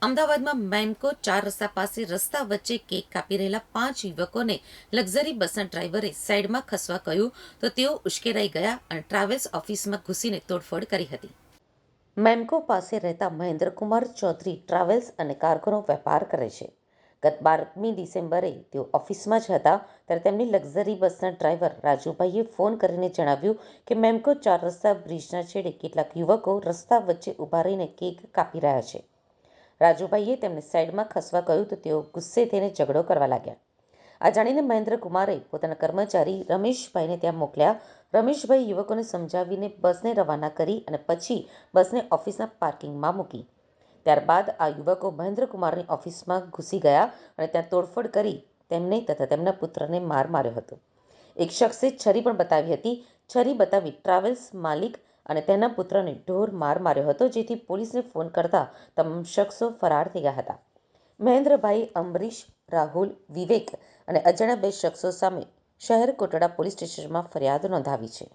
અમદાવાદમાં મેમકો 4 રસ્તા પાસે રસ્તા વચ્ચે કેક કાપી રહેલા 5 યુવકોને લક્ઝરી બસના ડ્રાઈવરે સાઈડમાં ખસવા કહ્યું તો તેઓ ઉશ્કેરાઈ ગયા અને ટ્રાવેલ્સ ઓફિસમાં ઘૂસીને તોડફોડ કરી હતી. મેમકો પાસે રહેતા મહેન્દ્રકુમાર ચૌધરી ટ્રાવેલ્સ અને કાર્ગોનો વેપાર કરે છે. ગત 12મી ડિસેમ્બરે તેઓ ઓફિસમાં જ હતા ત્યારે તેમની લક્ઝરી બસના ડ્રાઈવર રાજુભાઈએ ફોન કરીને જણાવ્યું કે મેમકો 4 રસ્તા બ્રિજના છેડે કેટલાક યુવકો રસ્તા વચ્ચે ઊભા રહીને કેક કાપી રહ્યા છે. રાજુભાઈએ તેમને સાઈડમાં ખસવા કહ્યું તો તેઓ ગુસ્સે થઈને ઝઘડો કરવા લાગ્યા. આ જાણીને મહેન્દ્રકુમારે પોતાના કર્મચારી રમેશભાઈને ત્યાં મોકલ્યા. રમેશભાઈ યુવકોને સમજાવીને બસને રવાના કરી અને પછી બસને ઓફિસના પાર્કિંગમાં મૂકી. ત્યારબાદ આ યુવકો મહેન્દ્રકુમારની ઓફિસમાં ઘૂસી ગયા અને ત્યાં તોડફોડ કરી તેમને તથા તેમના પુત્રને માર માર્યો હતો. એક શખ્સે છરી પણ બતાવી હતી. છરી બતાવી ટ્રાવેલ્સ માલિક અને તેના પુત્રને ઢોર માર માર્યો હતો, જેથી પોલીસને ફોન કરતા તમામ શખ્સો ફરાર થઈ ગયા હતા. મહેન્દ્રભાઈ, અંબરીશ, રાહુલ, વિવેક અને અજાણ્યા 2 શખ્સો સામે શહેર કોટડા પોલીસ સ્ટેશનમાં ફરિયાદ નોંધાવી છે.